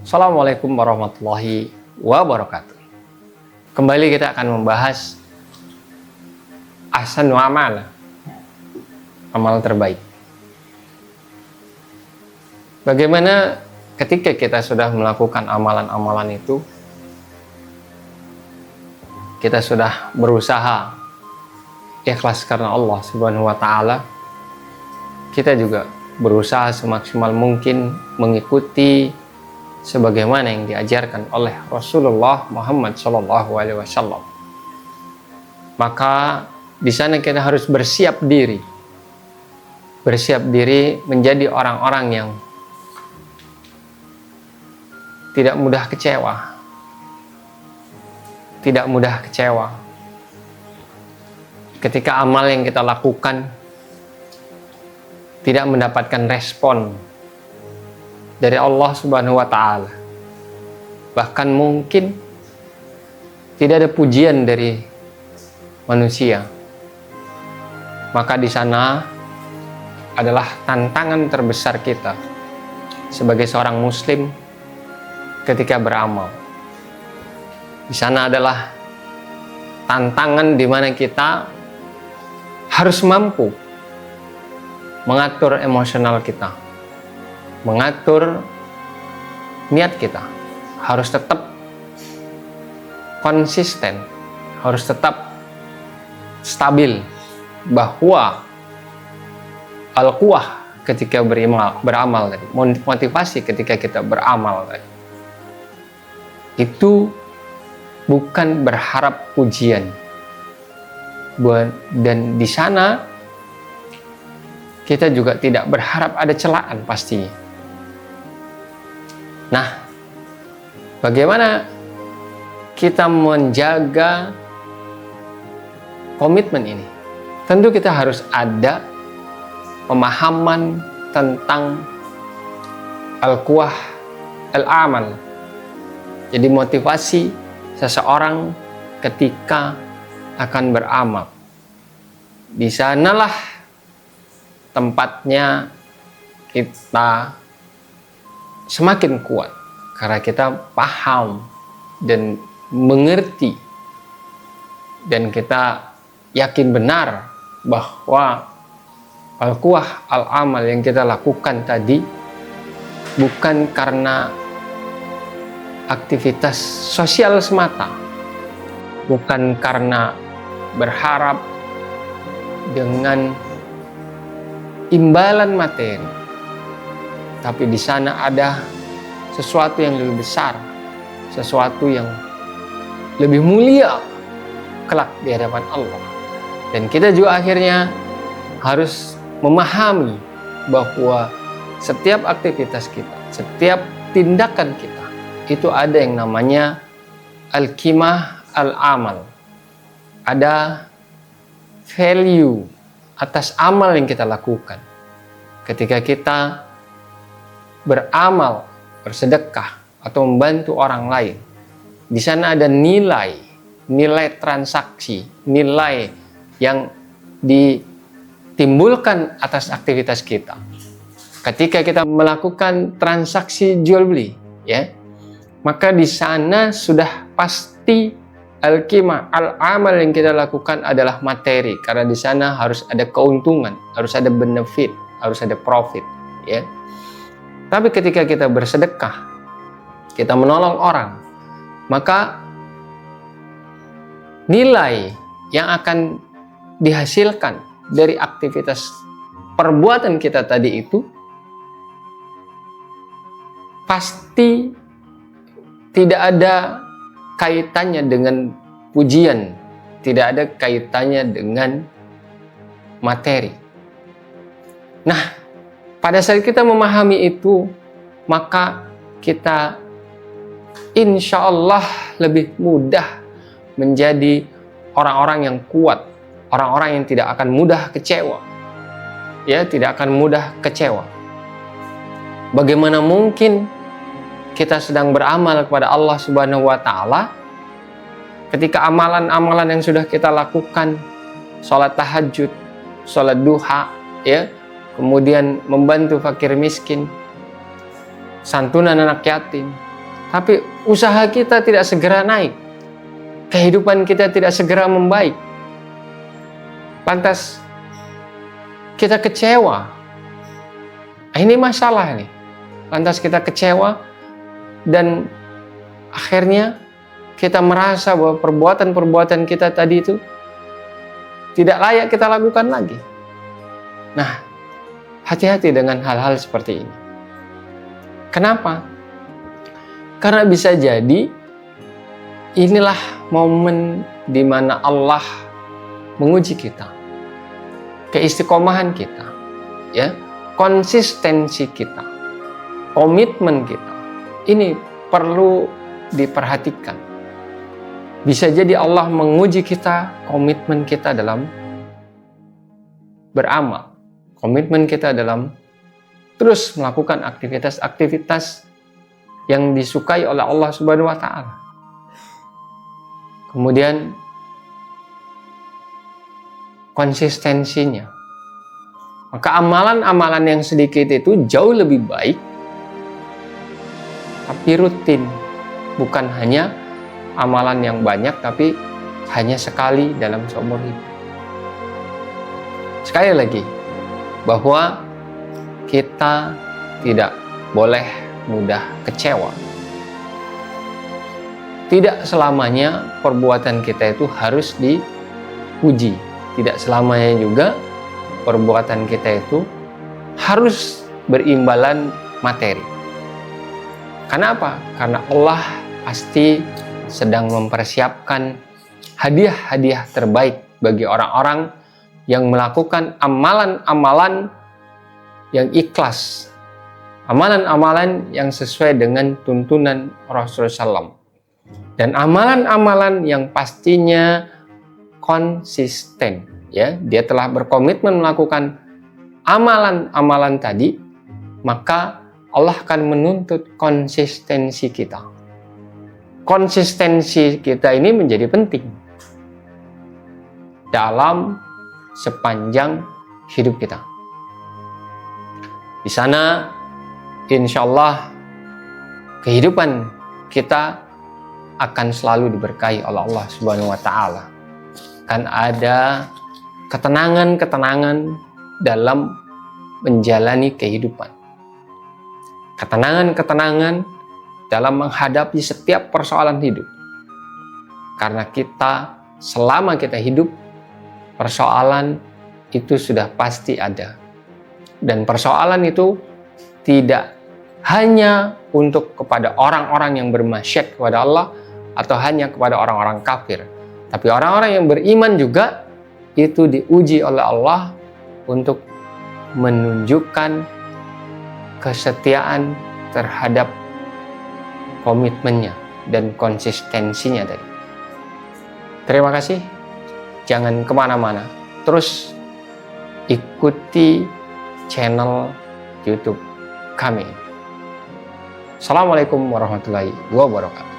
Assalamualaikum warahmatullahi wabarakatuh. Kembali kita akan membahas ahsanu amal, amal terbaik. Bagaimana ketika kita sudah melakukan amalan-amalan itu, kita sudah berusaha ikhlas karena Allah Subhanahu wa Ta'ala, kita juga berusaha semaksimal mungkin mengikuti sebagaimana yang diajarkan oleh Rasulullah Muhammad SAW. Maka di sana kita harus bersiap diri menjadi orang-orang yang tidak mudah kecewa ketika amal yang kita lakukan tidak mendapatkan respon dari Allah Subhanahu wa Ta'ala. Bahkan mungkin tidak ada pujian dari manusia. Maka di sana adalah tantangan terbesar kita sebagai seorang muslim ketika beramal. Di sana adalah tantangan di mana kita harus mampu mengatur emosional kita, mengatur niat kita, harus tetap konsisten, harus tetap stabil, bahwa al-quwah ketika beramal tadi, motivasi ketika kita beramal tadi, itu bukan berharap pujian, dan di sana kita juga tidak berharap ada celaan pastinya. Nah, bagaimana kita menjaga komitmen ini? Tentu kita harus ada pemahaman tentang al-quwah al-amal. Jadi motivasi seseorang ketika akan beramal. Di sanalah tempatnya kita semakin kuat, karena kita paham dan mengerti, dan kita yakin benar bahwa al-quwah al-amal yang kita lakukan tadi bukan karena aktivitas sosial semata, bukan karena berharap dengan imbalan materi, tapi di sana ada sesuatu yang lebih besar, sesuatu yang lebih mulia kelak di hadapan Allah. Dan kita juga akhirnya harus memahami bahwa setiap aktivitas kita, setiap tindakan kita, itu ada yang namanya al-qimah al-amal. Ada value atas amal yang kita lakukan. Ketika kita beramal, bersedekah, atau membantu orang lain, di sana ada nilai transaksi, nilai yang ditimbulkan atas aktivitas kita. Ketika kita melakukan transaksi jual beli, ya, maka di sana sudah pasti al-qimah al-amal yang kita lakukan adalah materi, karena di sana harus ada keuntungan, harus ada benefit, harus ada profit, ya. Tapi ketika kita bersedekah, kita menolong orang, maka nilai yang akan dihasilkan dari aktivitas perbuatan kita tadi itu pasti tidak ada kaitannya dengan pujian, tidak ada kaitannya dengan materi. Nah, pada saat kita memahami itu, maka kita insya Allah lebih mudah menjadi orang-orang yang kuat, orang-orang yang tidak akan mudah kecewa, ya, tidak akan mudah kecewa. Bagaimana mungkin kita sedang beramal kepada Allah Subhanahu wa Ta'ala, ketika amalan-amalan yang sudah kita lakukan, sholat tahajud, sholat duha, ya, kemudian membantu fakir miskin, santunan anak yatim, tapi usaha kita tidak segera naik, kehidupan kita tidak segera membaik, lantas kita kecewa. Ini masalah nih. Lantas kita kecewa dan akhirnya kita merasa bahwa perbuatan-perbuatan kita tadi itu tidak layak kita lakukan lagi. Nah, hati-hati dengan hal-hal seperti ini. Kenapa? Karena bisa jadi inilah momen di mana Allah menguji kita, keistiqomahan kita, ya, konsistensi kita, komitmen kita. Ini perlu diperhatikan. Bisa jadi Allah menguji kita, komitmen kita dalam beramal, komitmen kita dalam terus melakukan aktivitas-aktivitas yang disukai oleh Allah Subhanahu wa Ta'ala. Kemudian konsistensinya. Maka amalan-amalan yang sedikit itu jauh lebih baik, tapi rutin. Bukan hanya amalan yang banyak, tapi hanya sekali dalam seumur hidup. Sekali lagi, bahwa kita tidak boleh mudah kecewa. Tidak selamanya perbuatan kita itu harus dipuji. Tidak selamanya juga perbuatan kita itu harus berimbalan materi. Kenapa? Karena Allah pasti sedang mempersiapkan hadiah-hadiah terbaik bagi orang-orang yang melakukan amalan-amalan yang ikhlas, amalan-amalan yang sesuai dengan tuntunan Rasulullah SAW, dan amalan-amalan yang pastinya konsisten. Ya, dia telah berkomitmen melakukan amalan-amalan tadi, maka Allah akan menuntut konsistensi kita. Konsistensi kita ini menjadi penting dalam sepanjang hidup kita. Di sana, insya Allah, kehidupan kita akan selalu diberkahi oleh Allah Subhanahu wa Ta'ala. Kan ada ketenangan-ketenangan dalam menjalani kehidupan. Ketenangan-ketenangan dalam menghadapi setiap persoalan hidup. Karena kita, selama kita hidup, persoalan itu sudah pasti ada. Dan persoalan itu tidak hanya untuk kepada orang-orang yang bermaksiat kepada Allah atau hanya kepada orang-orang kafir. Tapi orang-orang yang beriman juga itu diuji oleh Allah untuk menunjukkan kesetiaan terhadap komitmennya dan konsistensinya tadi. Terima kasih. Jangan kemana-mana. Terus ikuti channel YouTube kami. Assalamualaikum warahmatullahi wabarakatuh.